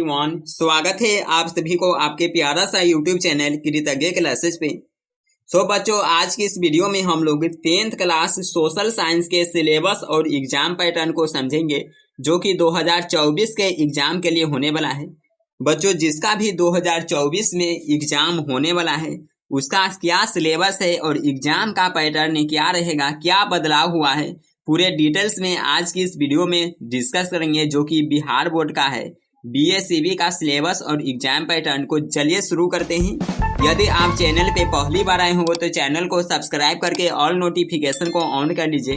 Everyone, स्वागत है आप सभी को आपके प्यारा सा यूट्यूब चैनल कृतज्ञ क्लासेस पे। बच्चों, आज की इस वीडियो में हम लोग 10th क्लास सोशल साइंस के सिलेबस और एग्जाम पैटर्न को समझेंगे, जो कि 2024 के एग्जाम के लिए होने वाला है। बच्चों, जिसका भी 2024 में एग्जाम होने वाला है उसका क्या सिलेबस है और एग्जाम का पैटर्न क्या रहेगा, क्या बदलाव हुआ है, पूरे डिटेल्स में आज की इस वीडियो में डिस्कस करेंगे, जो कि बिहार बोर्ड का है। बीएसईबी का सिलेबस और एग्जाम पैटर्न को चलिए शुरू करते हैं। यदि आप चैनल पे पहली बार आए हो तो चैनल को सब्सक्राइब करके ऑल नोटिफिकेशन को ऑन कर लीजिए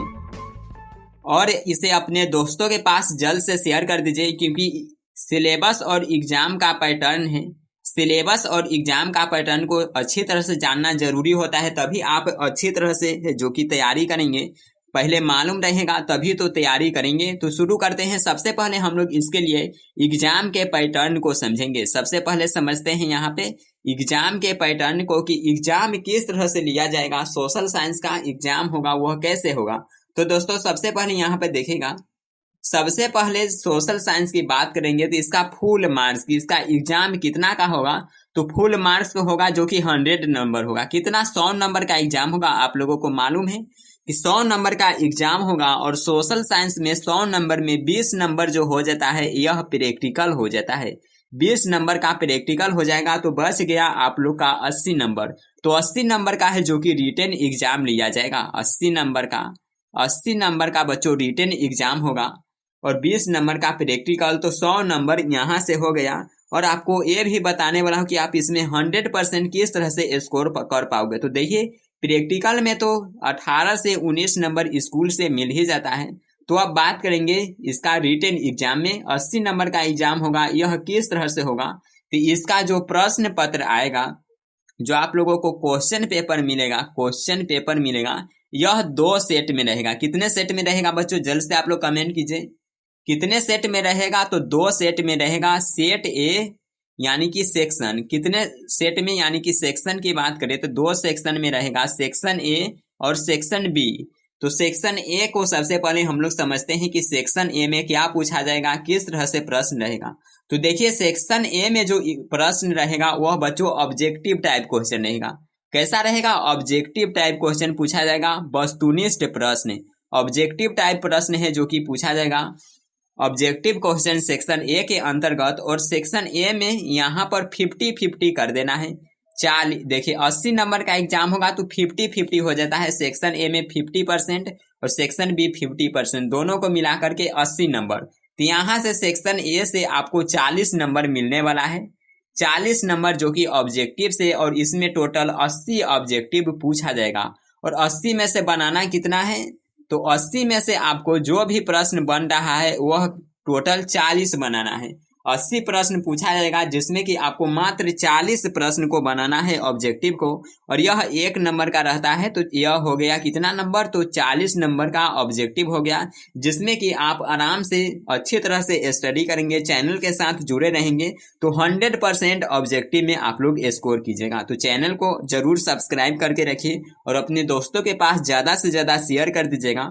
और इसे अपने दोस्तों के पास जल्द से शेयर कर दीजिए, क्योंकि सिलेबस और एग्जाम का पैटर्न है। सिलेबस और एग्जाम का पैटर्न को अच्छी तरह से जानना जरूरी होता है, तभी आप अच्छी तरह से जो कि तैयारी करेंगे। पहले मालूम रहेगा तभी तो तैयारी करेंगे। तो शुरू करते हैं। सबसे पहले हम लोग इसके लिए एग्जाम के पैटर्न को समझेंगे। सबसे पहले समझते हैं यहाँ पे एग्जाम के पैटर्न को, कि एग्जाम किस तरह से लिया जाएगा, सोशल साइंस का एग्जाम होगा वह कैसे होगा। तो दोस्तों, सबसे पहले यहाँ पे देखेगा, सबसे पहले सोशल साइंस की बात करेंगे तो इसका फुल मार्क्स, इसका एग्जाम कितना का होगा, तो फुल मार्क्स होगा जो कि 100 नंबर होगा। कितना? 100 नंबर का एग्जाम होगा। आप लोगों को मालूम है कि 100 नंबर का एग्जाम होगा और सोशल साइंस में 100 नंबर में 20 नंबर जो हो जाता है यह प्रैक्टिकल हो जाता है। 20 नंबर का प्रैक्टिकल हो जाएगा तो बच गया आप लोग का 80 नंबर। तो 80 नंबर का है जो कि रिटन एग्जाम लिया जाएगा। 80 नंबर का बच्चों रिटन एग्जाम होगा और 20 नंबर का प्रैक्टिकल। तो 100 नंबर यहाँ से हो गया। और आपको ये भी बताने वाला हूँ कि आप इसमें 100% किस तरह से स्कोर कर पाओगे। तो देखिए, प्रैक्टिकल में तो 18 से 19 नंबर स्कूल से मिल ही जाता है। तो अब बात करेंगे इसका रिटन एग्जाम में 80 नंबर का एग्जाम होगा, यह किस तरह से होगा। तो इसका जो प्रश्न पत्र आएगा, जो आप लोगों को क्वेश्चन पेपर मिलेगा, यह 2 सेट में रहेगा। कितने सेट में रहेगा बच्चों, जल्द से आप लोग कमेंट कीजिए कितने सेट में रहेगा। तो 2 सेट में रहेगा। सेट ए यानी कि सेक्शन, कितने सेट में, यानी कि सेक्शन की बात करें तो 2 सेक्शन में रहेगा, सेक्शन ए और सेक्शन बी। तो सेक्शन ए को सबसे पहले हम लोग समझते हैं कि सेक्शन ए में क्या पूछा जाएगा, किस तरह से प्रश्न रहेगा। तो देखिए, सेक्शन ए में जो प्रश्न रहेगा वह बच्चों ऑब्जेक्टिव टाइप क्वेश्चन रहेगा। कैसा रहेगा? ऑब्जेक्टिव टाइप क्वेश्चन पूछा जाएगा। वस्तुनिष्ठ प्रश्न, ऑब्जेक्टिव टाइप प्रश्न है जो कि पूछा जाएगा। ऑब्जेक्टिव क्वेश्चन सेक्शन ए के अंतर्गत। और सेक्शन ए में यहाँ पर 50-50 कर देना है। देखिए, 80 नंबर का एग्जाम होगा तो 50-50 हो जाता है। सेक्शन ए में 50% और सेक्शन बी 50%, दोनों को मिला करके 80 नंबर। तो यहाँ से सेक्शन ए से आपको 40 नंबर मिलने वाला है। 40 नंबर जो कि ऑब्जेक्टिव से, और इसमें टोटल 80 ऑब्जेक्टिव पूछा जाएगा। और 80 में से बनाना कितना है, तो 80 में से आपको जो भी प्रश्न बन रहा है वह टोटल 40 बनाना है। 80 प्रश्न पूछा जाएगा, जिसमें कि आपको मात्र 40 प्रश्न को बनाना है ऑब्जेक्टिव को। और यह 1 नंबर का रहता है। तो यह हो गया कितना नंबर, तो 40 नंबर का ऑब्जेक्टिव हो गया, जिसमें कि आप आराम से अच्छी तरह से स्टडी करेंगे, चैनल के साथ जुड़े रहेंगे तो 100% ऑब्जेक्टिव में आप लोग स्कोर कीजिएगा। तो चैनल को जरूर सब्सक्राइब करके रखिए और अपने दोस्तों के पास ज्यादा से ज्यादा शेयर कर दीजिएगा।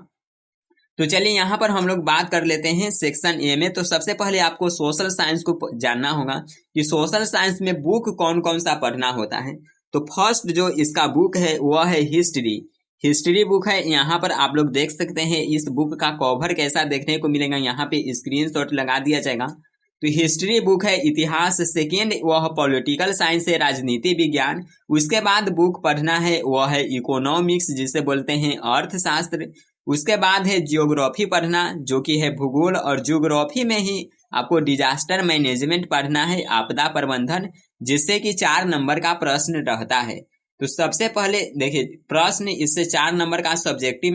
तो चलिए, यहाँ पर हम लोग बात कर लेते हैं सेक्शन ए में। तो सबसे पहले आपको सोशल साइंस को जानना होगा कि सोशल साइंस में बुक कौन कौन सा पढ़ना होता है। तो फर्स्ट जो इसका बुक है वह है हिस्ट्री बुक है। यहाँ पर आप लोग देख सकते हैं इस बुक का कवर कैसा देखने को मिलेगा, यहाँ पे स्क्रीनशॉट लगा दिया जाएगा। तो हिस्ट्री बुक है। इतिहास सेकेंड वह पॉलिटिकल साइंस है, राजनीति विज्ञान। उसके बाद बुक पढ़ना है वह है इकोनॉमिक्स, जिसे बोलते हैं अर्थशास्त्र। उसके बाद है जियोग्राफी पढ़ना, जो कि है भूगोल। और जियोग्राफी में ही आपको डिजास्टर मैनेजमेंट पढ़ना है, आपदा प्रबंधन, जिससे कि 4 नंबर का प्रश्न रहता है। तो सबसे पहले देखिए, प्रश्न इससे 4 नंबर का सब्जेक्टिव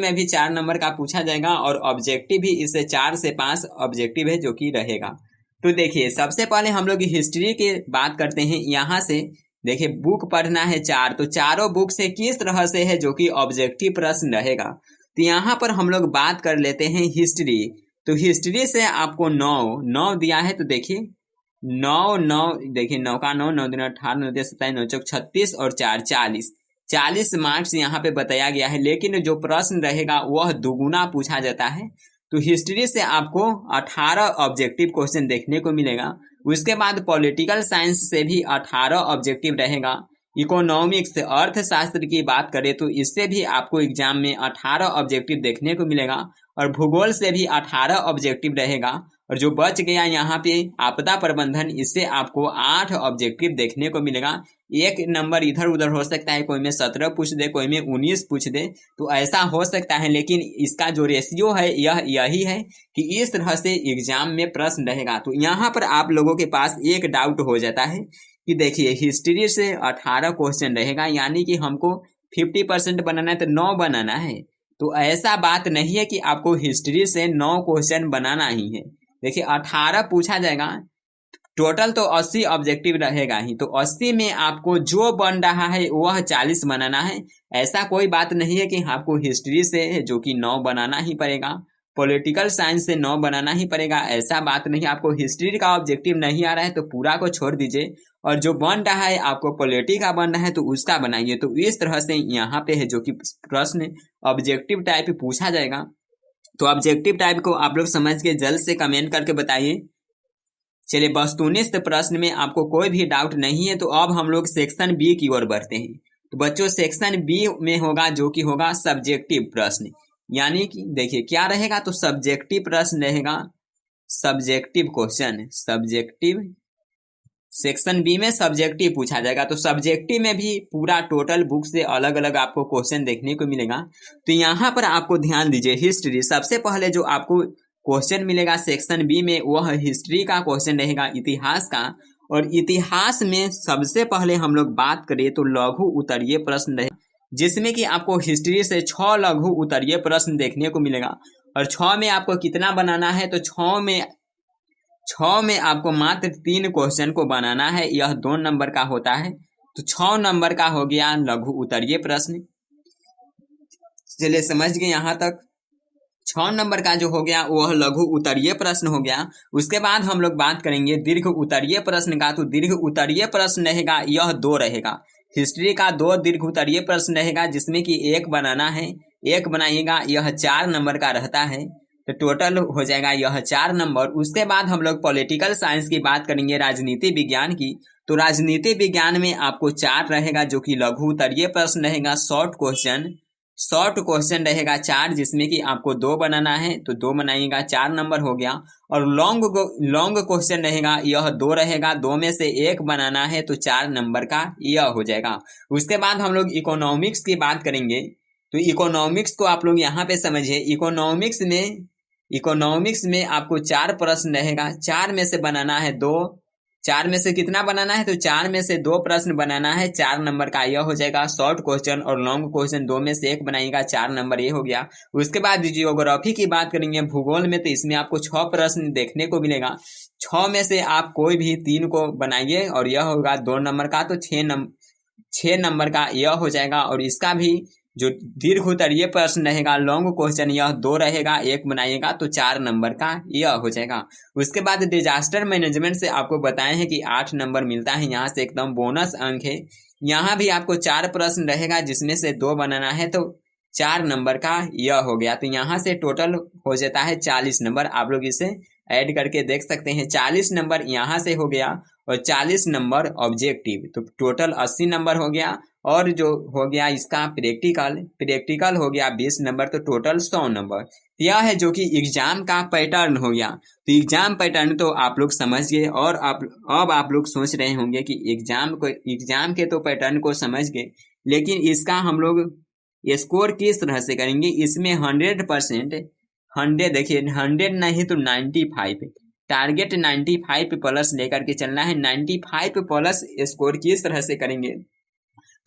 में भी 4 नंबर का पूछा जाएगा। और ऑब्जेक्टिव भी इससे 4 से 5 ऑब्जेक्टिव है जो कि रहेगा। तो देखिए, सबसे पहले हम लोग हिस्ट्री की बात करते हैं। यहाँ से देखिए, बुक पढ़ना है 4, तो चारों बुक से किस तरह से है जो कि ऑब्जेक्टिव प्रश्न रहेगा। तो यहाँ पर हम लोग बात कर लेते हैं हिस्ट्री। तो हिस्ट्री से आपको 9 दिया है। तो देखिए 9 देखिए, 9 का 9, 9 दूनी 18, 9 दूनी 27, 9 चौक 36 और 4 40 मार्क्स यहाँ पे बताया गया है। लेकिन जो प्रश्न रहेगा वह दुगुना पूछा जाता है। तो हिस्ट्री से आपको 18 ऑब्जेक्टिव क्वेश्चन देखने को मिलेगा। उसके बाद पॉलिटिकल साइंस से भी 18 ऑब्जेक्टिव रहेगा। इकोनॉमिक्स अर्थशास्त्र की बात करें तो इससे भी आपको एग्जाम में 18 ऑब्जेक्टिव देखने को मिलेगा और भूगोल से भी 18 ऑब्जेक्टिव रहेगा। और जो बच गया यहाँ पे आपदा प्रबंधन, इससे आपको 8 ऑब्जेक्टिव देखने को मिलेगा। एक नंबर इधर उधर हो सकता है, कोई में 17 पूछ दे, कोई में 19 पूछ दे, तो ऐसा हो सकता है। लेकिन इसका जो रेशियो है यही है कि इस तरह से एग्जाम में प्रश्न रहेगा। तो यहाँ पर आप लोगों के पास एक डाउट हो जाता है कि देखिए हिस्ट्री से 18 क्वेश्चन रहेगा, यानी कि हमको 50% बनाना है तो 9 बनाना है। तो ऐसा बात नहीं है कि आपको हिस्ट्री से 9 क्वेश्चन बनाना ही है। देखिए 18 पूछा जाएगा, टोटल तो 80 ऑब्जेक्टिव रहेगा ही, तो 80 में आपको जो बन रहा है वह 40 बनाना है। ऐसा कोई बात नहीं है कि आपको हिस्ट्री से जो कि 9 बनाना ही पड़ेगा, पॉलिटिकल साइंस से 9 बनाना ही पड़ेगा, ऐसा बात नहीं। आपको हिस्ट्री का ऑब्जेक्टिव नहीं आ रहा है तो पूरा को छोड़ दीजिए, और जो बन रहा है आपको पॉलिटी का बन रहा है तो उसका बनाइए। तो इस तरह से यहाँ पे है जो कि प्रश्न ऑब्जेक्टिव टाइप पूछा जाएगा। तो ऑब्जेक्टिव टाइप को आप लोग समझ के जल्द से कमेंट करके बताइए। चलिए वस्तुनिष्ठ प्रश्न में आपको कोई भी डाउट नहीं है, तो अब हम लोग सेक्शन बी की ओर बढ़ते हैं। तो बच्चों सेक्शन बी में होगा जो कि होगा सब्जेक्टिव प्रश्न, यानी कि देखिए क्या रहेगा, तो सब्जेक्टिव प्रश्न रहेगा, subjective question. Subjective section B में सब्जेक्टिव पूछा जाएगा। तो सब्जेक्टिव में भी पूरा टोटल बुक से अलग अलग आपको क्वेश्चन देखने को मिलेगा। तो यहाँ पर आपको ध्यान दीजिए, हिस्ट्री सबसे पहले जो आपको क्वेश्चन मिलेगा सेक्शन बी में वह हिस्ट्री का क्वेश्चन रहेगा, इतिहास का। और इतिहास में सबसे पहले हम लोग बात करें तो लघु उत्तरीय प्रश्न रहे, जिसमें कि आपको हिस्ट्री से 6 लघु उत्तरीय प्रश्न देखने को मिलेगा। और 6 में आपको कितना बनाना है, तो 6 में आपको मात्र 3 क्वेश्चन को बनाना है, यह 2 नंबर का होता है। तो 6 नंबर का हो गया लघु उत्तरीय प्रश्न। चलिए समझ गए यहाँ तक। 6 नंबर का जो हो गया वह लघु उत्तरीय प्रश्न हो गया। उसके बाद हम लोग बात करेंगे दीर्घ उत्तरीय प्रश्न का। तो दीर्घ उत्तरीय प्रश्न रहेगा, यह 2 रहेगा। हिस्ट्री का 2 दीर्घ उत्तरीय प्रश्न रहेगा, जिसमें कि 1 बनाना है, 1 बनाइएगा, यह 4 नंबर का रहता है। तो टोटल हो जाएगा यह 4 नंबर। उसके बाद हम लोग पॉलिटिकल साइंस की बात करेंगे, राजनीति विज्ञान की। तो राजनीति विज्ञान में आपको 4 रहेगा जो कि लघु उत्तरीय प्रश्न रहेगा। शॉर्ट क्वेश्चन रहेगा 4, जिसमें कि आपको 2 बनाना है, तो 2 बनाइएगा, 4 नंबर हो गया। और लॉन्ग क्वेश्चन रहेगा, यह 2 रहेगा, 2 में से 1 बनाना है, तो 4 नंबर का यह हो जाएगा। उसके बाद हम लोग इकोनॉमिक्स की बात करेंगे। तो इकोनॉमिक्स को आप लोग यहाँ पे समझिए। इकोनॉमिक्स में आपको 4 प्रश्न रहेगा, 4 में से बनाना है 2। 4 में से कितना बनाना है, तो 4 में से 2 प्रश्न बनाना है, 4 नंबर का यह हो जाएगा शॉर्ट क्वेश्चन। और लॉन्ग क्वेश्चन 2 में से 1 बनाएगा, 4 नंबर ये हो गया। उसके बाद जियोग्राफी की बात करेंगे, भूगोल में, तो इसमें आपको 6 प्रश्न देखने को मिलेगा। 6 में से आप कोई भी 3 को बनाइए और यह होगा 2 नंबर का, तो 6 नंबर का यह हो जाएगा। और इसका भी जो दीर्घ उत्तरीय प्रश्न रहेगा, लॉन्ग क्वेश्चन, यह 2 रहेगा, 1 बनाइएगा, तो 4 नंबर का यह हो जाएगा। उसके बाद डिजास्टर मैनेजमेंट से आपको बताए हैं कि 8 नंबर मिलता है, यहाँ से एकदम बोनस अंक है। यहाँ भी आपको 4 प्रश्न रहेगा, जिसमें से 2 बनाना है, तो 4 नंबर का यह हो गया। तो यहाँ से टोटल हो जाता है 40 नंबर। आप लोग इसे ऐड करके देख सकते हैं, 40 नंबर यहाँ से हो गया और 40 नंबर ऑब्जेक्टिव, तो टोटल 80 नंबर हो गया। और जो हो गया इसका प्रैक्टिकल हो गया 20 नंबर, तो टोटल 100 नंबर। यह है जो कि एग्जाम का पैटर्न हो गया। तो एग्जाम पैटर्न तो आप लोग समझ गए, और अब आप लोग सोच रहे होंगे कि एग्जाम के तो पैटर्न को समझ गए, लेकिन इसका हम लोग स्कोर किस तरह से करेंगे। इसमें 100%, 100 देखिए 100 नहीं तो 95, टारगेट 95 प्लस लेकर के चलना है। 95 प्लस स्कोर किस तरह से करेंगे,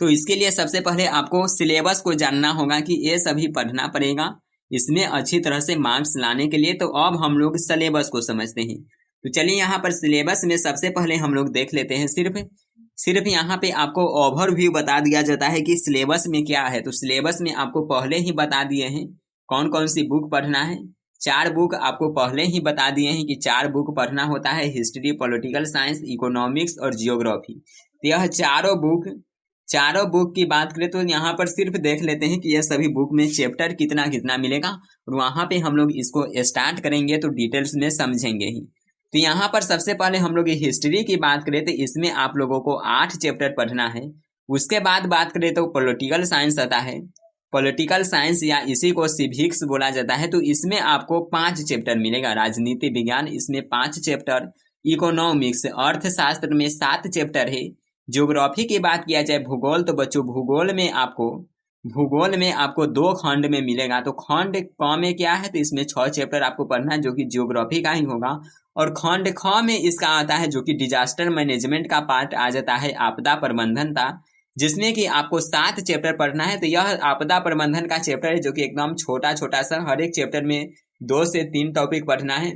तो इसके लिए सबसे पहले आपको सिलेबस को जानना होगा कि ये सभी पढ़ना पड़ेगा इसमें अच्छी तरह से मार्क्स लाने के लिए। तो अब हम लोग सिलेबस को समझते हैं। तो चलिए यहाँ पर सिलेबस में सबसे पहले हम लोग देख लेते हैं, सिर्फ यहाँ पे आपको ओवरव्यू बता दिया जाता है कि सिलेबस में क्या है। तो सिलेबस में आपको पहले ही बता दिए हैं कौन कौन सी बुक पढ़ना है। 4 बुक आपको पहले ही बता दिए हैं कि 4 बुक पढ़ना होता है, हिस्ट्री, पॉलिटिकल साइंस, इकोनॉमिक्स और जियोग्राफी। तो यह चारों बुक चारों बुक की बात करें तो यहाँ पर सिर्फ देख लेते हैं कि यह सभी बुक में चैप्टर कितना कितना मिलेगा, और वहाँ पे हम लोग इसको स्टार्ट करेंगे तो डिटेल्स में समझेंगे ही। तो यहाँ पर सबसे पहले हम लोग हिस्ट्री की बात करें तो इसमें आप लोगों को 8 चैप्टर पढ़ना है। उसके बाद बात करें तो पॉलिटिकल साइंस आता है। पॉलिटिकल साइंस या इसी को सिविक्स बोला जाता है, तो इसमें आपको 5 चैप्टर मिलेगा। राजनीति विज्ञान इसमें 5 चैप्टर, इकोनॉमिक्स अर्थशास्त्र में 7 चैप्टर है। ज्योग्राफी की बात किया जाए भूगोल, तो बच्चों भूगोल में आपको 2 खंड में मिलेगा। तो खंड क में क्या है, तो इसमें 6 चैप्टर आपको पढ़ना है जो कि ज्योग्राफी का ही होगा। और खंड ख में इसका आता है जो कि डिजास्टर मैनेजमेंट का पार्ट आ जाता है, आपदा प्रबंधन का, जिसमें कि आपको 7 चैप्टर पढ़ना है। तो यह आपदा प्रबंधन का चैप्टर है जो कि एकदम छोटा छोटा सा, हर एक चैप्टर में 2 से 3 टॉपिक पढ़ना है।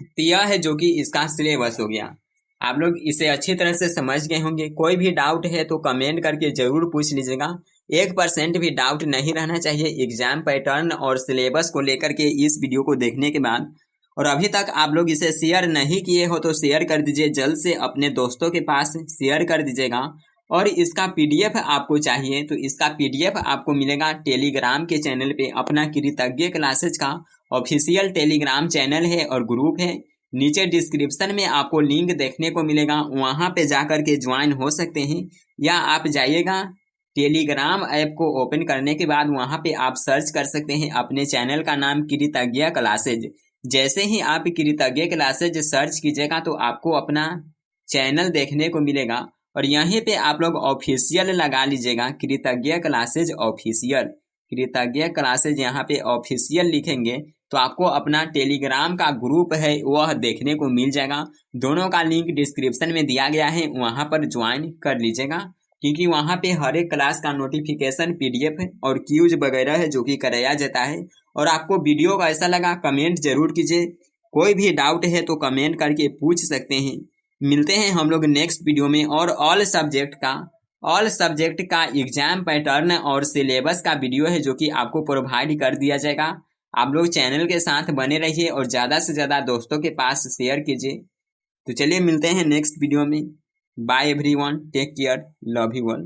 तो यह है जो कि इसका सिलेबस हो गया। आप लोग इसे अच्छी तरह से समझ गए होंगे। कोई भी डाउट है तो कमेंट करके जरूर पूछ लीजिएगा। 1% भी डाउट नहीं रहना चाहिए एग्जाम पैटर्न और सिलेबस को लेकर के इस वीडियो को देखने के बाद। और अभी तक आप लोग इसे शेयर नहीं किए हो तो शेयर कर दीजिए, जल्द से अपने दोस्तों के पास शेयर कर दीजिएगा। और इसका पीडीएफ आपको चाहिए तो इसका पीडीएफ आपको मिलेगा टेलीग्राम के चैनल पे। अपना कृतज्ञ क्लासेज का ऑफिशियल टेलीग्राम चैनल है और ग्रुप है। नीचे डिस्क्रिप्शन में आपको लिंक देखने को मिलेगा, वहां पे जाकर के ज्वाइन हो सकते हैं। या आप जाइएगा टेलीग्राम ऐप को ओपन करने के बाद वहां पे आप सर्च कर सकते हैं अपने चैनल का नाम कृतज्ञ क्लासेज। जैसे ही आप कृतज्ञ क्लासेज सर्च कीजिएगा तो आपको अपना चैनल देखने को मिलेगा। और यहीं पे आप लोग ऑफिशियल लगा लीजिएगा, कृतज्ञ क्लासेज ऑफिशियल। कृतज्ञ क्लासेज यहाँ पे ऑफिशियल लिखेंगे तो आपको अपना टेलीग्राम का ग्रुप है वह देखने को मिल जाएगा। दोनों का लिंक डिस्क्रिप्शन में दिया गया है, वहां पर ज्वाइन कर लीजिएगा, क्योंकि वहां पे हर एक क्लास का नोटिफिकेशन पीडीएफ और क्यूज वगैरह है जो कि कराया जाता है। और आपको वीडियो कैसा लगा कमेंट जरूर कीजिए। कोई भी डाउट है तो कमेंट करके पूछ सकते हैं। मिलते हैं हम लोग नेक्स्ट वीडियो में। और ऑल सब्जेक्ट का एग्जाम पैटर्न और सिलेबस का वीडियो है जो कि आपको प्रोवाइड कर दिया जाएगा। आप लोग चैनल के साथ बने रहिए और ज़्यादा से ज़्यादा दोस्तों के पास शेयर कीजिए। तो चलिए मिलते हैं नेक्स्ट वीडियो में। Bye everyone, take care, love you all.